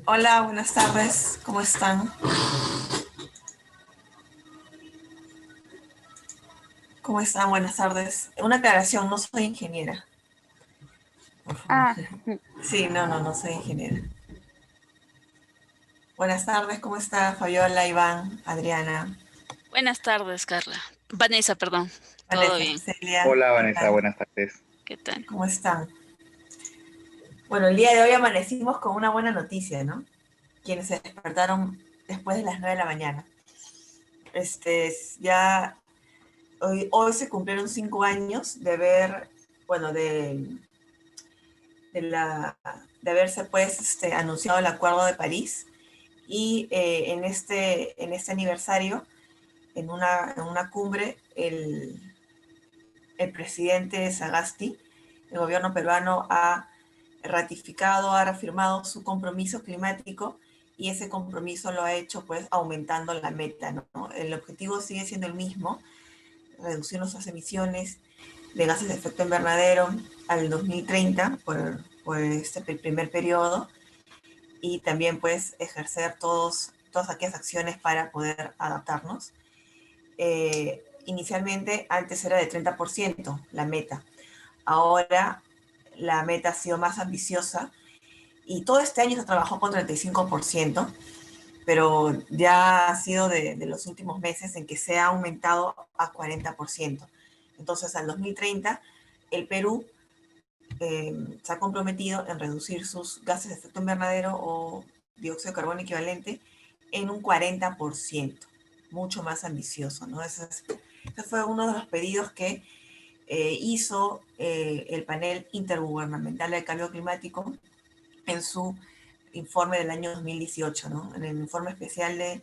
Hola, buenas tardes, ¿cómo están? ¿Cómo están? Buenas tardes. Una aclaración, no soy ingeniera, por favor. Ah, Sí, no soy ingeniera. Buenas tardes, ¿cómo está Fabiola, Iván, Adriana, buenas tardes, Carla. Vanessa, perdón. Todo Vanessa, bien. Celia? Hola ¿Qué Vanessa, tal? buenas tardes. ¿Qué tal? ¿Cómo están? Bueno, el día de hoy amanecimos con una buena noticia, ¿no? Quienes se despertaron después de las 9 de la mañana. Ya hoy se cumplieron 5 años de ver, bueno, de, la, de haberse pues anunciado el Acuerdo de París y en este aniversario, en una cumbre, el presidente Sagasti, el gobierno peruano, ha ratificado, ha reafirmado su compromiso climático y ese compromiso lo ha hecho pues aumentando la meta, ¿no? El objetivo sigue siendo el mismo, reducir nuestras emisiones de gases de efecto invernadero al 2030 por este primer periodo y también pues ejercer todas aquellas acciones para poder adaptarnos. Inicialmente antes era de 30% la meta, ahora la meta ha sido más ambiciosa y todo este año se trabajó con 35%, pero ya ha sido de los últimos meses en que se ha aumentado a 40%. Entonces al 2030 el Perú se ha comprometido en reducir sus gases de efecto invernadero o dióxido de carbono equivalente en un 40%, mucho más ambicioso, ¿no? Ese fue uno de los pedidos que hizo el panel intergubernamental del cambio climático en su informe del año 2018, ¿no? En el informe especial del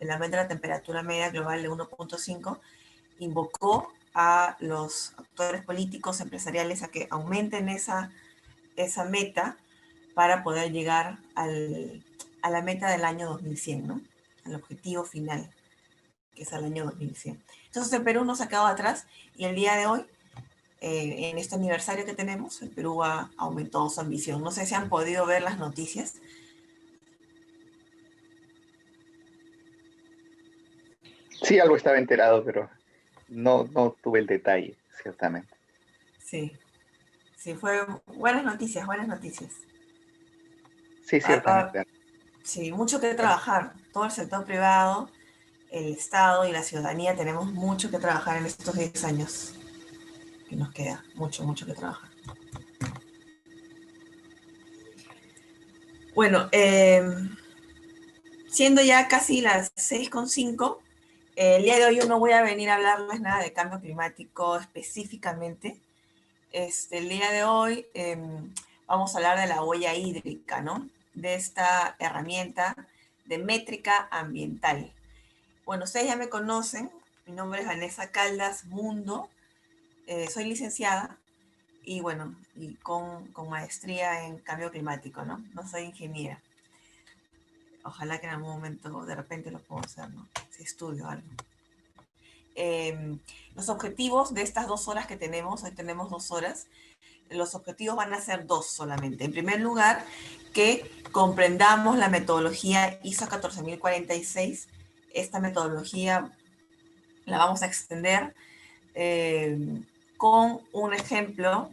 aumento de la temperatura media global de 1.5, invocó a los actores políticos, empresariales, a que aumenten esa meta para poder llegar a la meta del año 2100, ¿no? Al objetivo final, que es el año 2100. Entonces el Perú no se ha quedado atrás y el día de hoy, en este aniversario que tenemos, el Perú ha aumentado su ambición. No sé si han podido ver las noticias. Sí, algo estaba enterado, pero no tuve el detalle, ciertamente. Sí, sí, fue buenas noticias, buenas noticias. Sí, Ah, ah, ciertamente. sí, mucho que Bueno, trabajar. Todo el sector privado, el Estado y la ciudadanía tenemos mucho que trabajar en estos 10 años que nos queda. Mucho, mucho que trabajar. Bueno, siendo ya casi las 6:05, el día de hoy yo no voy a venir a hablarles nada de cambio climático específicamente. El día de hoy vamos a hablar de la huella hídrica, ¿no? De esta herramienta de métrica ambiental. Bueno, ustedes ya me conocen, mi nombre es Vanessa Caldas Mundo, soy licenciada y bueno, y con maestría en cambio climático, ¿no? No soy ingeniera. Ojalá que en algún momento de repente lo puedo hacer, ¿no? Si estudio algo. Los objetivos de estas 2 horas que tenemos, hoy tenemos 2 horas, los objetivos van a ser dos solamente. En primer lugar, que comprendamos la metodología ISO 14046. Esta metodología la vamos a extender con un ejemplo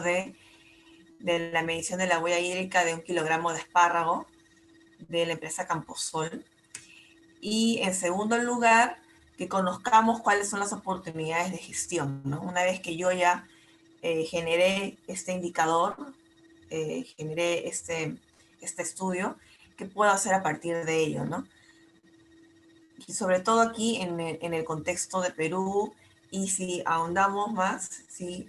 de la medición de la huella hídrica de 1 kilogramo de espárrago de la empresa Camposol. Y en segundo lugar, que conozcamos cuáles son las oportunidades de gestión, ¿no? Una vez que yo ya generé este indicador, generé este estudio, ¿qué puedo hacer a partir de ello, ¿no? Y sobre todo aquí en el contexto de Perú, y si ahondamos más, si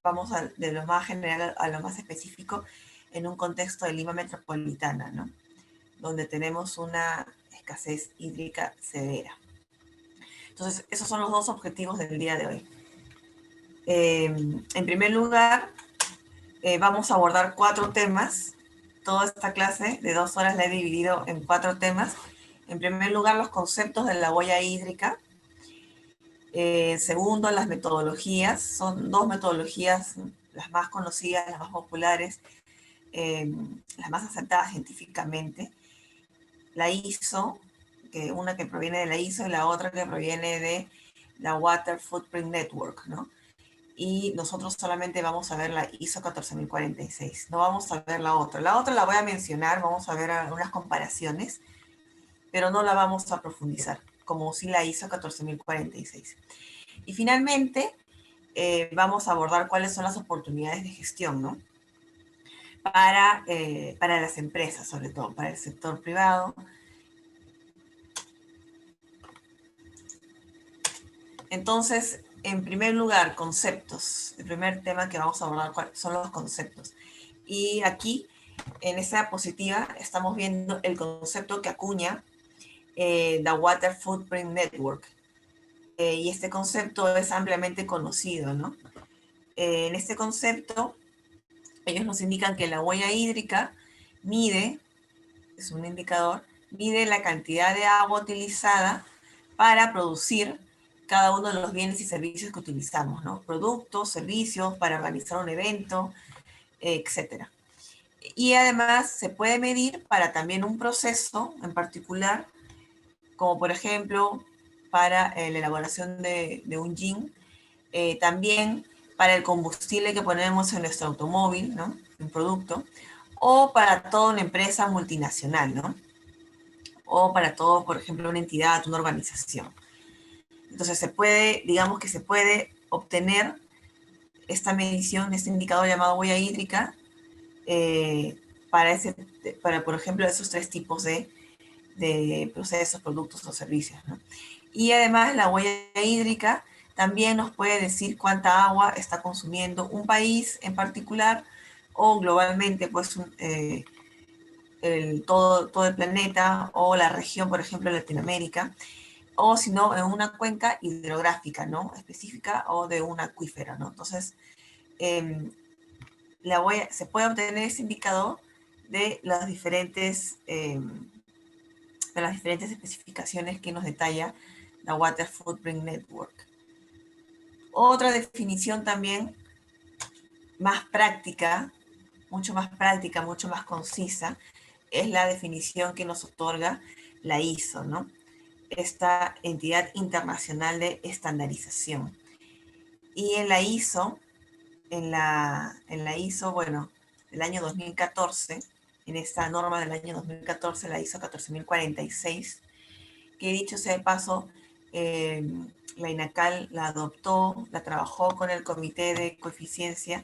vamos de lo más general a lo más específico, en un contexto de Lima metropolitana, ¿no? Donde tenemos una escasez hídrica severa. Entonces, esos son los dos objetivos del día de hoy. En primer lugar, vamos a abordar 4 temas. Toda esta clase de 2 horas la he dividido en 4 temas. En primer lugar, los conceptos de la huella hídrica. Segundo, las metodologías. Son 2 metodologías, las más conocidas, las más populares, las más aceptadas científicamente, la ISO, una que proviene de la ISO y la otra que proviene de la Water Footprint Network, ¿no? Y nosotros solamente vamos a ver la ISO 14046, no vamos a ver la otra. La otra la voy a mencionar, vamos a ver algunas comparaciones, pero no la vamos a profundizar, como si la ISO 14046. Y finalmente, vamos a abordar cuáles son las oportunidades de gestión, ¿no? Para las empresas, sobre todo, para el sector privado. Entonces, en primer lugar, conceptos. El primer tema que vamos a abordar son los conceptos. Y aquí, en esta diapositiva, estamos viendo el concepto que acuña The Water Footprint Network. Y este concepto es ampliamente conocido, ¿no? En este concepto, ellos nos indican que la huella hídrica mide, es un indicador, mide la cantidad de agua utilizada para producir cada uno de los bienes y servicios que utilizamos, ¿no? Productos, servicios, para organizar un evento, etc. Y además se puede medir para también un proceso en particular, como por ejemplo para la elaboración de un gin, también para el combustible que ponemos en nuestro automóvil, ¿no? Un producto, o para toda una empresa multinacional, ¿no? O para todo, por ejemplo, una entidad, una organización. Entonces se puede, digamos que se puede obtener esta medición, este indicador llamado huella hídrica, para, por ejemplo, esos tres tipos de procesos, productos o servicios, ¿no? Y además la huella hídrica también nos puede decir cuánta agua está consumiendo un país en particular o globalmente, pues, todo el planeta o la región, por ejemplo, Latinoamérica, o si no, en una cuenca hidrográfica, ¿no? Específica o de un acuífero, ¿no? Entonces, se puede obtener ese indicador de las diferentes especificaciones que nos detalla la Water Footprint Network. Otra definición también más práctica, mucho más concisa, es la definición que nos otorga la ISO, ¿no? Esta entidad internacional de estandarización. Y en la ISO, bueno, del año 2014, en esta norma del año 2014, la ISO 14046, que dicho sea de paso, la INACAL la adoptó, la trabajó con el Comité de Coeficiencia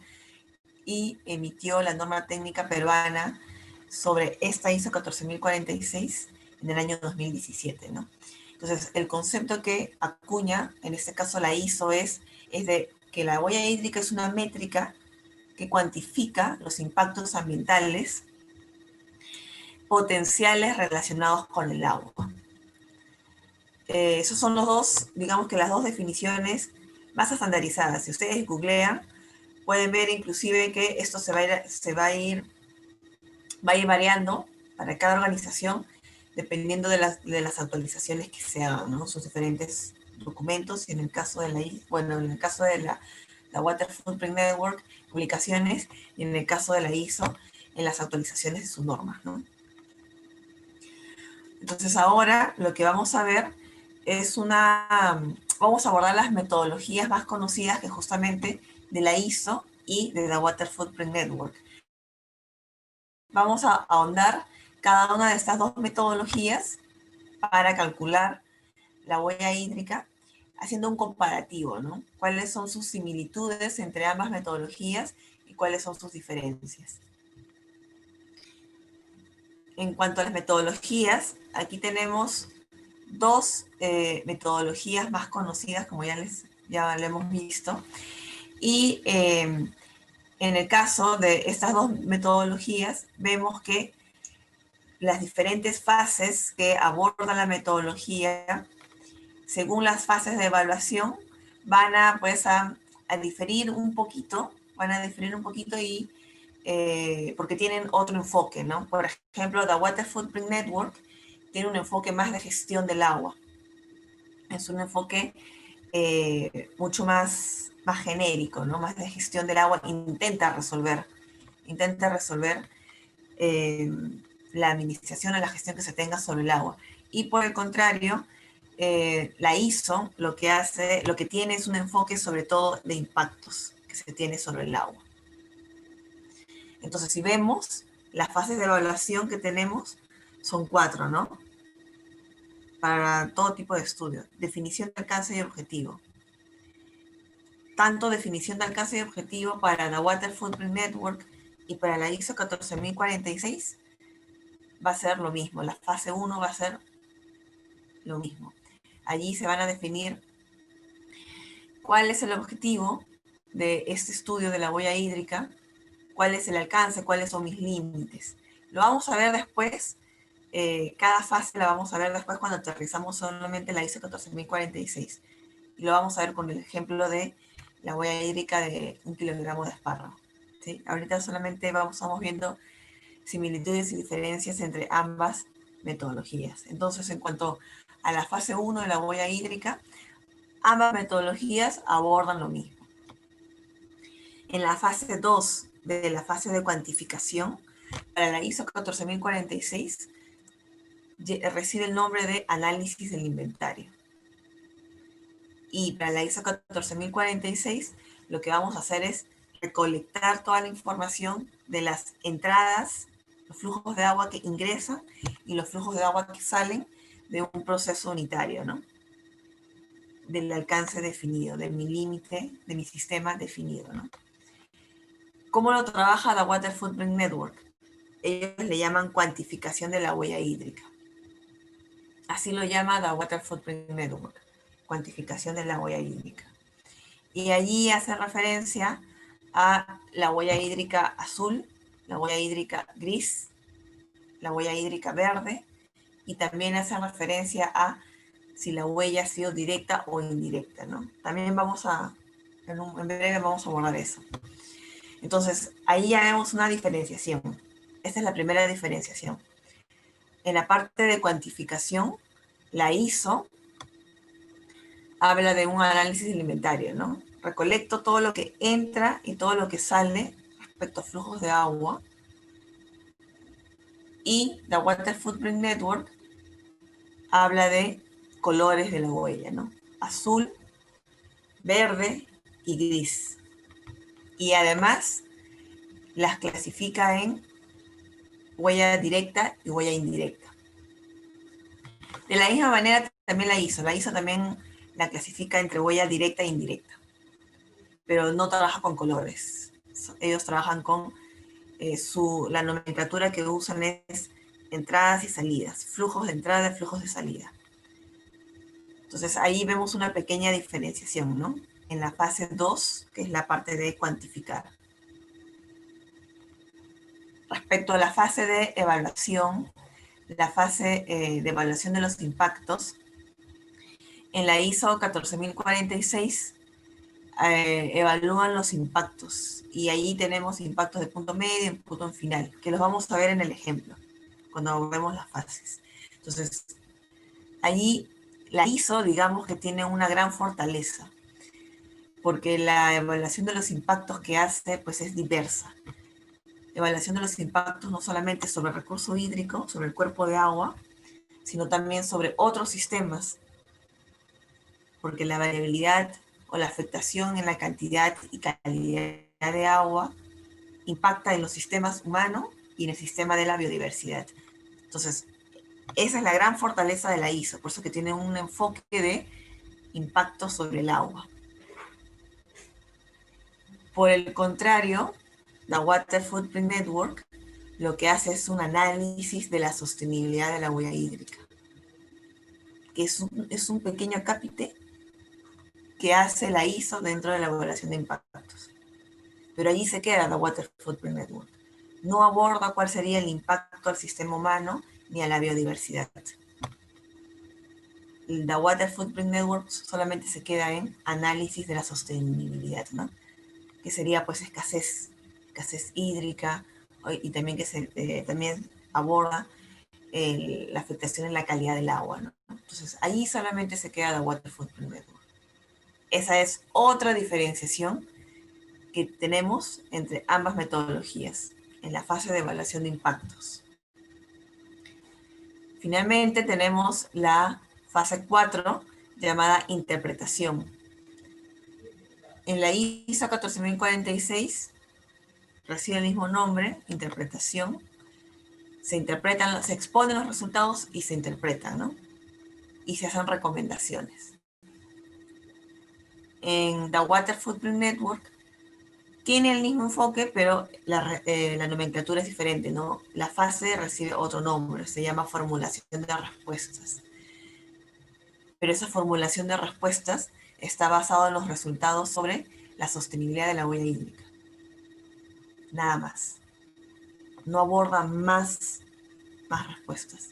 y emitió la norma técnica peruana sobre esta ISO 14046 en el año 2017, ¿no? Entonces, el concepto que acuña, en este caso la ISO, es de que la huella hídrica es una métrica que cuantifica los impactos ambientales potenciales relacionados con el agua. Esos son los dos, digamos que las dos definiciones más estandarizadas. Si ustedes googlean, pueden ver inclusive que esto va a ir variando para cada organización, dependiendo de las actualizaciones que se hagan, ¿no? Sus diferentes documentos, y en el caso de la Water Footprint Network, publicaciones, y en el caso de la ISO, en las actualizaciones de sus normas, ¿no? Entonces ahora lo que vamos a ver es vamos a abordar las metodologías más conocidas que justamente de la ISO y de la Water Footprint Network. Vamos a ahondar cada una de estas dos metodologías para calcular la huella hídrica, haciendo un comparativo, ¿no? ¿Cuáles son sus similitudes entre ambas metodologías y cuáles son sus diferencias? En cuanto a las metodologías, aquí tenemos dos metodologías más conocidas, como ya lo hemos visto, y en el caso de estas dos metodologías, vemos que las diferentes fases que aborda la metodología, según las fases de evaluación, van a diferir un poquito, y porque tienen otro enfoque, ¿no? Por ejemplo, la Water Footprint Network tiene un enfoque más de gestión del agua. Es un enfoque mucho más genérico, ¿no? Más de gestión del agua. Intenta resolver eh, la administración o la gestión que se tenga sobre el agua. Y por el contrario, la ISO lo que tiene es un enfoque sobre todo de impactos que se tiene sobre el agua. Entonces, si vemos, las fases de evaluación que tenemos son 4, ¿no? Para todo tipo de estudio. Definición de alcance y objetivo. Tanto definición de alcance y objetivo para la Water Footprint Network y para la ISO 14046 va a ser lo mismo. La fase 1 va a ser lo mismo. Allí se van a definir cuál es el objetivo de este estudio de la huella hídrica, cuál es el alcance, cuáles son mis límites. Lo vamos a ver después, cada fase la vamos a ver después cuando aterrizamos solamente la ISO 14046. Y lo vamos a ver con el ejemplo de la huella hídrica de 1 kilogramo de espárrago. ¿Sí? Ahorita solamente estamos viendo similitudes y diferencias entre ambas metodologías. Entonces, en cuanto a la fase 1 de la huella hídrica, ambas metodologías abordan lo mismo. En la fase 2 de la fase de cuantificación, para la ISO 14046, recibe el nombre de análisis del inventario. Y para la ISO 14046, lo que vamos a hacer es recolectar toda la información de las entradas, los flujos de agua que ingresan y los flujos de agua que salen de un proceso unitario, ¿no? Del alcance definido, de mi límite, de mi sistema definido, ¿no? ¿Cómo lo trabaja la Water Footprint Network? Ellos le llaman cuantificación de la huella hídrica. Así lo llama la Water Footprint Network, cuantificación de la huella hídrica. Y allí hace referencia a la huella hídrica azul, la huella hídrica gris, la huella hídrica verde, y también hace referencia a si la huella ha sido directa o indirecta, ¿no? También en breve vamos a abordar eso. Entonces, ahí ya vemos una diferenciación. Esta es la primera diferenciación. En la parte de cuantificación, la ISO habla de un análisis del inventario, ¿no? Recolecto todo lo que entra y todo lo que sale respecto a flujos de agua. Y la Water Footprint Network habla de colores de la huella, ¿no? Azul, verde y gris. Y además las clasifica en huella directa y huella indirecta. De la misma manera también la ISO también la clasifica entre huella directa e indirecta, pero no trabaja con colores. Ellos trabajan con la nomenclatura que usan es entradas y salidas, flujos de entrada y flujos de salida. Entonces ahí vemos una pequeña diferenciación, ¿no? En la fase 2, que es la parte de cuantificar. Respecto a la fase de evaluación, la fase de evaluación de los impactos, en la ISO 14046 evalúan los impactos y ahí tenemos impactos de punto medio y punto final, que los vamos a ver en el ejemplo, cuando vemos las fases. Entonces, allí la ISO, digamos que tiene una gran fortaleza, porque la evaluación de los impactos que hace, pues es diversa. Evaluación de los impactos no solamente sobre el recurso hídrico, sobre el cuerpo de agua, sino también sobre otros sistemas, porque la variabilidad o la afectación en la cantidad y calidad de agua impacta en los sistemas humanos y en el sistema de la biodiversidad. Entonces, esa es la gran fortaleza de la ISO, por eso que tiene un enfoque de impacto sobre el agua. Por el contrario, la Water Footprint Network lo que hace es un análisis de la sostenibilidad de la huella hídrica, que es un pequeño acápite que hace la ISO dentro de la evaluación de impactos. Pero allí se queda la Water Footprint Network. No aborda cuál sería el impacto al sistema humano ni a la biodiversidad. La Water Footprint Network solamente se queda en análisis de la sostenibilidad, ¿no? Que sería pues escasez hídrica, y también que también aborda la afectación en la calidad del agua, ¿no? Entonces, allí solamente se queda la Water Footprint Network. Esa es otra diferenciación que tenemos entre ambas metodologías. en la fase de evaluación de impactos. Finalmente tenemos la fase 4, llamada interpretación. En la ISO 14046 recibe el mismo nombre, interpretación. Se interpretan, se exponen los resultados y se interpretan, ¿no? Y se hacen recomendaciones. En The Water Footprint Network tiene el mismo enfoque, pero la nomenclatura es diferente, ¿no? La fase recibe otro nombre, se llama formulación de respuestas. Pero esa formulación de respuestas está basada en los resultados sobre la sostenibilidad de la huella hídrica. Nada más. No aborda más respuestas.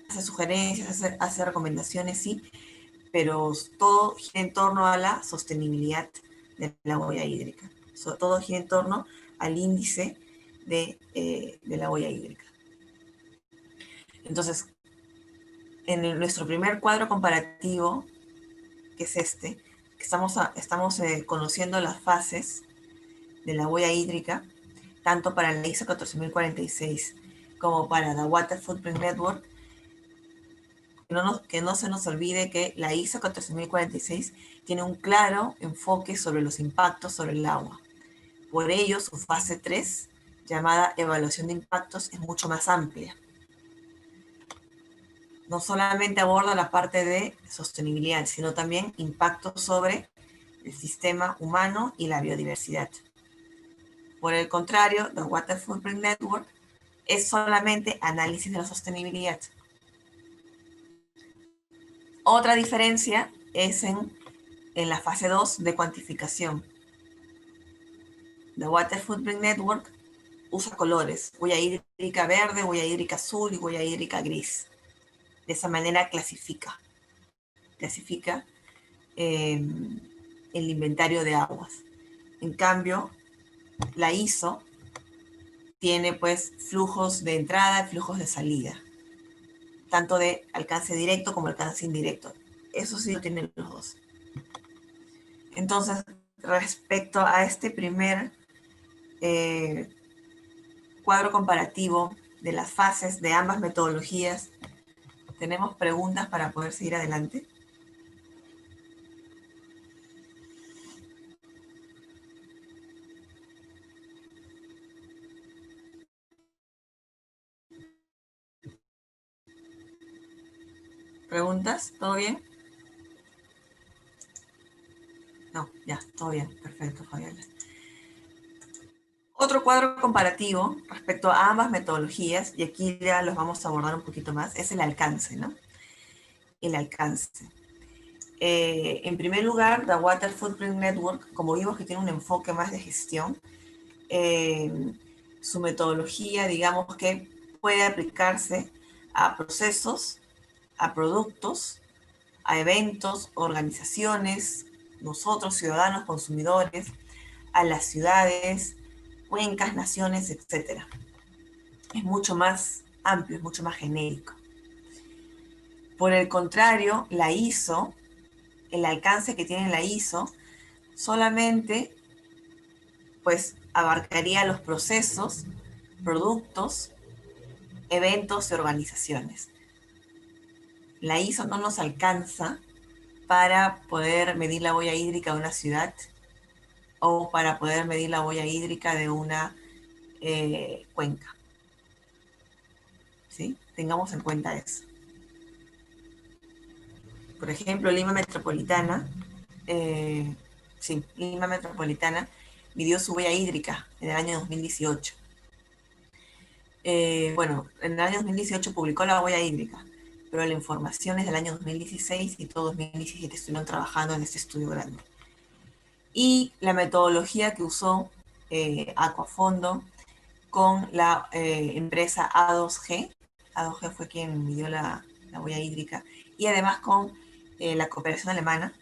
Hace sugerencias, hace recomendaciones, sí, pero todo gira en torno a la sostenibilidad de la huella hídrica. Todo gira en torno al índice de la huella hídrica. Entonces, en nuestro primer cuadro comparativo, que es este, que estamos conociendo las fases de la huella hídrica, tanto para la ISO 14046 como para la Water Footprint Network, que no se nos olvide que la ISO 14046 tiene un claro enfoque sobre los impactos sobre el agua. Por ello, su fase 3, llamada evaluación de impactos, es mucho más amplia. No solamente aborda la parte de sostenibilidad, sino también impactos sobre el sistema humano y la biodiversidad. Por el contrario, The Water Footprint Network es solamente análisis de la sostenibilidad. Otra diferencia es en la fase 2 de cuantificación. The Water Footprint Network usa colores, huella hídrica verde, huella hídrica azul y huella hídrica gris. De esa manera clasifica el inventario de aguas. En cambio, la ISO tiene pues flujos de entrada y flujos de salida, tanto de alcance directo como alcance indirecto. Eso sí lo tienen los dos. Entonces, respecto a este primer cuadro comparativo de las fases de ambas metodologías, ¿tenemos preguntas para poder seguir adelante? ¿Preguntas? ¿Todo bien? No, ya, todo bien. Perfecto, Fabiola. Otro cuadro comparativo respecto a ambas metodologías, y aquí ya los vamos a abordar un poquito más, es el alcance, ¿no? El alcance. En primer lugar, The Water Footprint Network, como vimos que tiene un enfoque más de gestión, su metodología, digamos que puede aplicarse a procesos, a productos, a eventos, organizaciones, nosotros, ciudadanos, consumidores, a las ciudades, cuencas, naciones, etc. Es mucho más amplio, es mucho más genérico. Por el contrario, la ISO, el alcance que tiene la ISO, solamente pues abarcaría los procesos, productos, eventos y organizaciones. La ISO no nos alcanza para poder medir la huella hídrica de una ciudad o para poder medir la huella hídrica de una cuenca. ¿Sí? Tengamos en cuenta eso. Por ejemplo, Lima Metropolitana, Lima Metropolitana midió su huella hídrica en el año 2018. Bueno, en el año 2018 publicó la huella hídrica, pero la información es del año 2016 y todo 2017 estuvieron trabajando en este estudio grande. Y la metodología que usó Aquafondo con la empresa A2G, A2G fue quien midió la huella hídrica, y además con la cooperación alemana,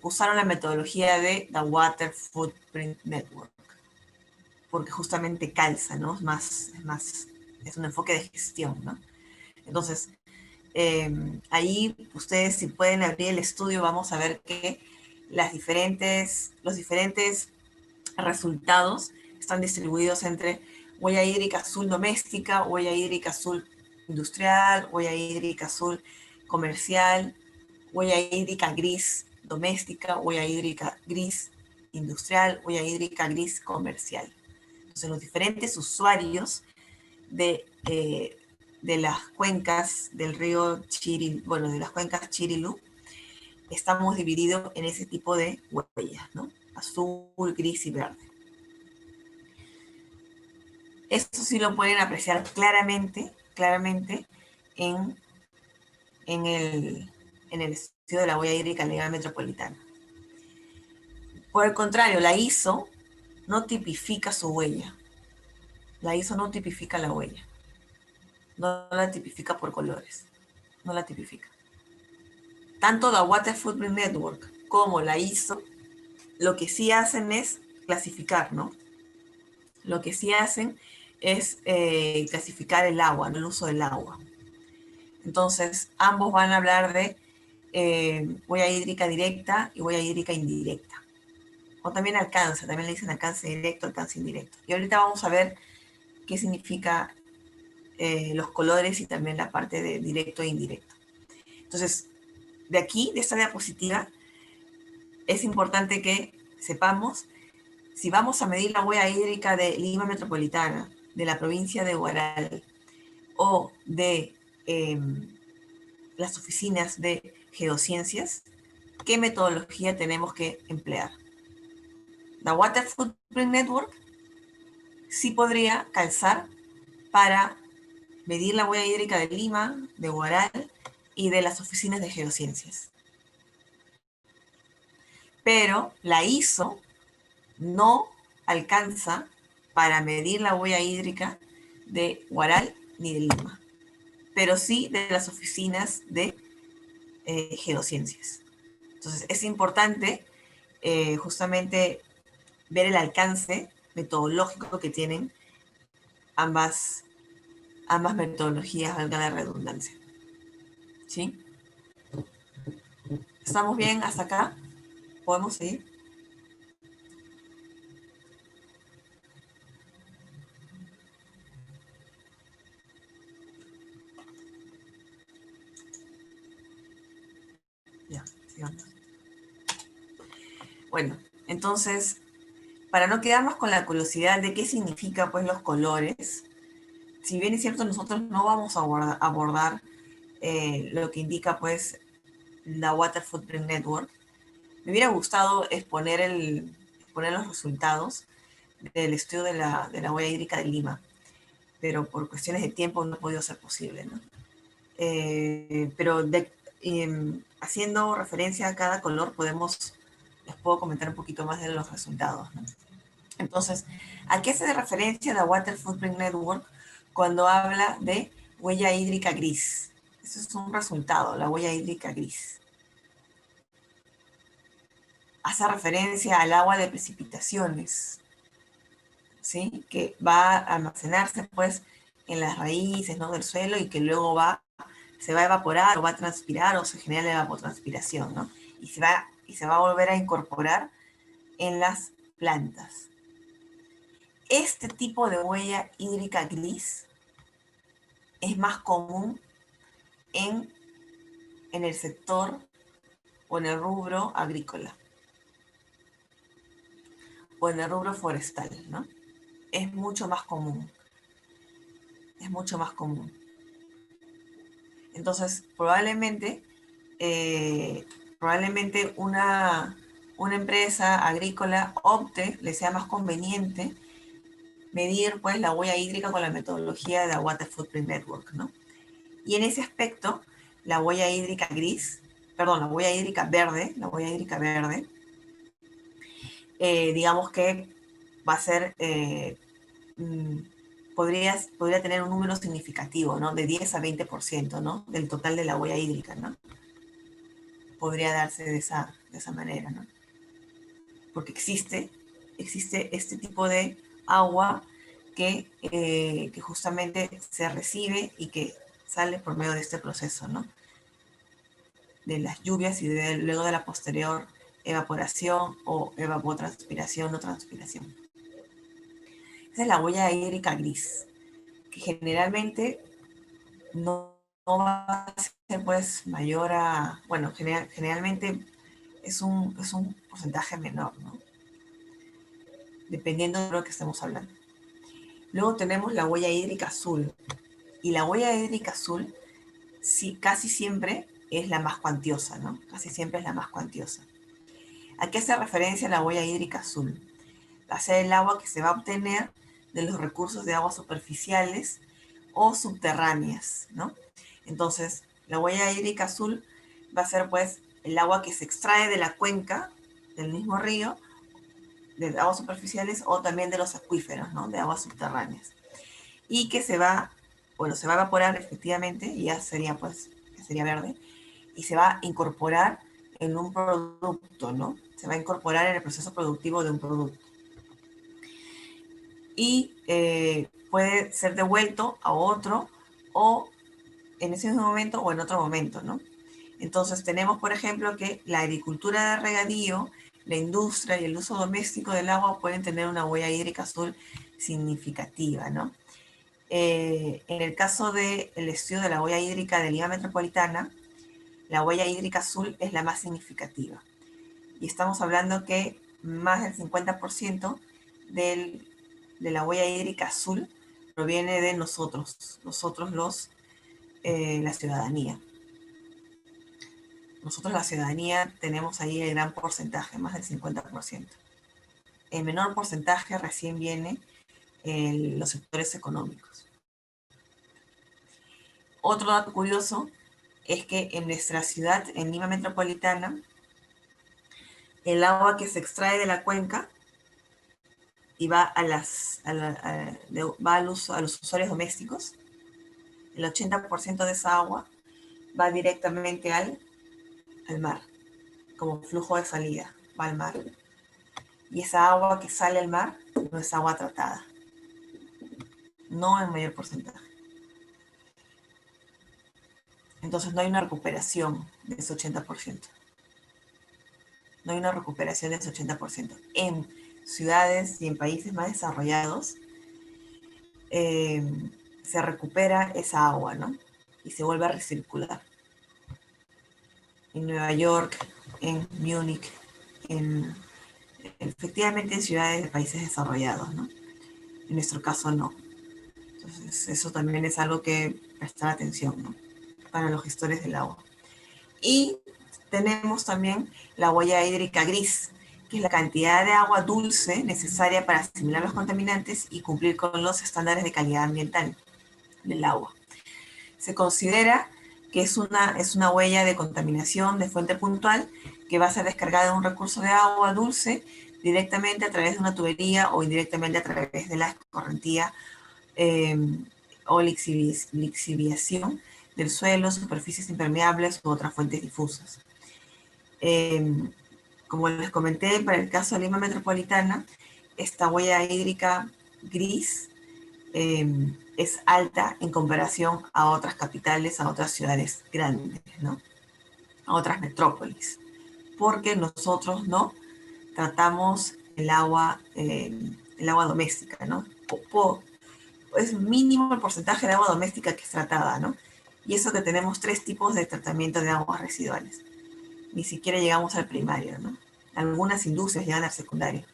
usaron la metodología de The Water Footprint Network, porque justamente calza, ¿no? Es un enfoque de gestión, ¿no? Entonces, ahí ustedes si pueden abrir el estudio, vamos a ver que los diferentes resultados están distribuidos entre huella hídrica azul doméstica, huella hídrica azul industrial, huella hídrica azul comercial, huella hídrica gris doméstica, huella hídrica gris industrial, huella hídrica gris comercial. Entonces, los diferentes usuarios de las cuencas del río Chiri, bueno, de las cuencas Chirilú, estamos divididos en ese tipo de huellas, ¿no? Azul, gris y verde. Esto sí lo pueden apreciar claramente en el estudio de la huella hídrica legal metropolitana. Por el contrario, la ISO no tipifica su huella. La ISO no tipifica la huella. No la tipifica por colores. No la tipifica. Tanto la Water Footprint Network como la ISO, lo que sí hacen es clasificar, ¿no? Lo que sí hacen es clasificar el agua, ¿no? El uso del agua. Entonces, ambos van a hablar de huella hídrica directa y huella hídrica indirecta. O también alcance, también le dicen alcance directo, alcance indirecto. Y ahorita vamos a ver qué significa los colores y también la parte de directo e indirecto. Entonces, de aquí, de esta diapositiva, es importante que sepamos si vamos a medir la huella hídrica de Lima Metropolitana, de la provincia de Huaral o de las oficinas de geociencias, ¿qué metodología tenemos que emplear? La Water Footprint Network sí podría calzar para medir la huella hídrica de Lima, de Huaral y de las oficinas de geociencias. Pero la ISO no alcanza para medir la huella hídrica de Huaral ni de Lima, pero sí de las oficinas de geociencias. Entonces, es importante justamente ver el alcance metodológico que tienen ambas metodologías, valga la redundancia. ¿Sí? ¿Estamos bien hasta acá? ¿Podemos seguir? Ya, sigamos. Bueno, entonces, para no quedarnos con la curiosidad de qué significan pues los colores, si bien es cierto, nosotros no vamos a abordar lo que indica pues la Water Footprint Network, me hubiera gustado exponer los resultados del estudio de la huella hídrica de Lima, pero por cuestiones de tiempo no ha podido ser posible, ¿no? Pero haciendo referencia a cada color les puedo comentar un poquito más de los resultados, ¿no? Entonces, ¿a qué hace referencia la Water Footprint Network cuando habla de huella hídrica gris? Eso es un resultado, la huella hídrica gris. Hace referencia al agua de precipitaciones, ¿sí? Que va a almacenarse, pues, en las raíces, ¿no? Del suelo y que luego se va a evaporar o va a transpirar o se genera la evapotranspiración, ¿no? Y se va a volver a incorporar en las plantas. Este tipo de huella hídrica gris es más común en el sector o en el rubro agrícola o en el rubro forestal, ¿no? Es mucho más común. Es mucho más común. Entonces, probablemente una empresa agrícola le sea más conveniente medir pues la huella hídrica con la metodología de la Water Footprint Network, ¿no? Y en ese aspecto, la huella hídrica verde, digamos que va a ser, podría tener un número significativo, ¿no? De 10 a 20%, ¿no? Del total de la huella hídrica, ¿no? Podría darse de esa manera, ¿no? Porque existe este tipo de agua que justamente se recibe y que sale por medio de este proceso, ¿no? De las lluvias y luego de la posterior evaporación o evapotranspiración o transpiración. Esa es la huella hídrica gris, que generalmente no va a ser pues mayor a, bueno, generalmente es un porcentaje menor, ¿no? Dependiendo de lo que estemos hablando. Luego tenemos la huella hídrica azul. Y la huella hídrica azul, sí, casi siempre es la más cuantiosa, ¿no? Casi siempre es la más cuantiosa. ¿A qué hace referencia la huella hídrica azul? Va a ser el agua que se va a obtener de los recursos de aguas superficiales o subterráneas, ¿no? Entonces, la huella hídrica azul va a ser, pues, el agua que se extrae de la cuenca del mismo río, de aguas superficiales o también de los acuíferos, ¿no? De aguas subterráneas. Y que se va a evaporar efectivamente, y ya sería, pues, ya sería verde, y se va a incorporar en un producto, ¿no? Se va a incorporar en el proceso productivo de un producto. Y puede ser devuelto a otro o en ese mismo momento o en otro momento, ¿no? Entonces tenemos, por ejemplo, que la agricultura de regadío, la industria y el uso doméstico del agua pueden tener una huella hídrica azul significativa, ¿no? En el caso del estudio de la huella hídrica de Lima Metropolitana, la huella hídrica azul es la más significativa. Y estamos hablando que más del 50% de la huella hídrica azul proviene de nosotros la ciudadanía. Nosotros la ciudadanía tenemos ahí el gran porcentaje, más del 50%. El menor porcentaje recién viene en los sectores económicos. Otro dato curioso es que en nuestra ciudad, en Lima Metropolitana, el agua que se extrae de la cuenca y va va a los usuarios domésticos, el 80% de esa agua va directamente al mar, como flujo de salida, va al mar. Y esa agua que sale al mar no es agua tratada, no en mayor porcentaje. Entonces no hay una recuperación de ese 80%. No hay una recuperación de ese 80%. En ciudades y en países más desarrollados se recupera esa agua, ¿no? Y se vuelve a recircular. En Nueva York, en Múnich, efectivamente en ciudades de países desarrollados, ¿no? En nuestro caso no. Entonces eso también es algo que prestar atención, ¿no? Para los gestores del agua. Y tenemos también la huella hídrica gris, que es la cantidad de agua dulce necesaria para asimilar los contaminantes y cumplir con los estándares de calidad ambiental del agua. Se considera que es una huella de contaminación de fuente puntual que va a ser descargada en un recurso de agua dulce directamente a través de una tubería o indirectamente a través de la escorrentía o lixiviación del suelo, superficies impermeables u otras fuentes difusas. Como les comenté, para el caso de Lima Metropolitana, esta huella hídrica gris es alta en comparación a otras capitales, a otras ciudades grandes, ¿no? A otras metrópolis, porque nosotros no tratamos el agua doméstica, ¿no? Es mínimo el porcentaje de agua doméstica que es tratada, ¿no? Y eso que tenemos 3 tipos de tratamiento de aguas residuales. Ni siquiera llegamos al primario, ¿no? Algunas industrias llegan al secundario.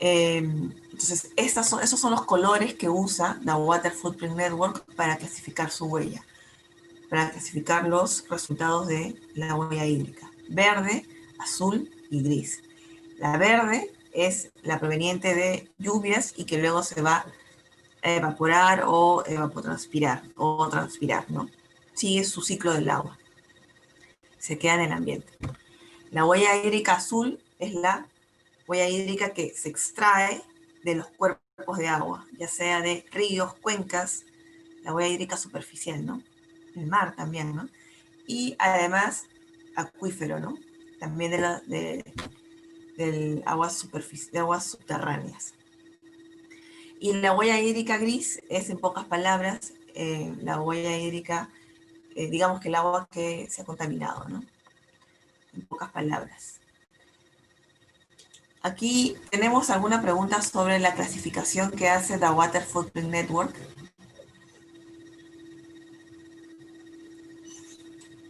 Entonces, esos son los colores que usa la Water Footprint Network para clasificar su huella, para clasificar los resultados de la huella hídrica. Verde, azul y gris. La verde es la proveniente de lluvias y que luego se va a evaporar o evapotranspirar o transpirar, ¿no? Sigue su ciclo del agua. Se queda en el ambiente. La huella hídrica azul es la huella hídrica que se extrae de los cuerpos de agua, ya sea de ríos, cuencas, la huella hídrica superficial, ¿no? El mar también, ¿no? Y además acuífero, ¿no? También de aguas subterráneas. Y la huella hídrica gris es, en pocas palabras, la huella hídrica, digamos que el agua que se ha contaminado, ¿no? En pocas palabras. Aquí tenemos alguna pregunta sobre la clasificación que hace The Water Footprint Network.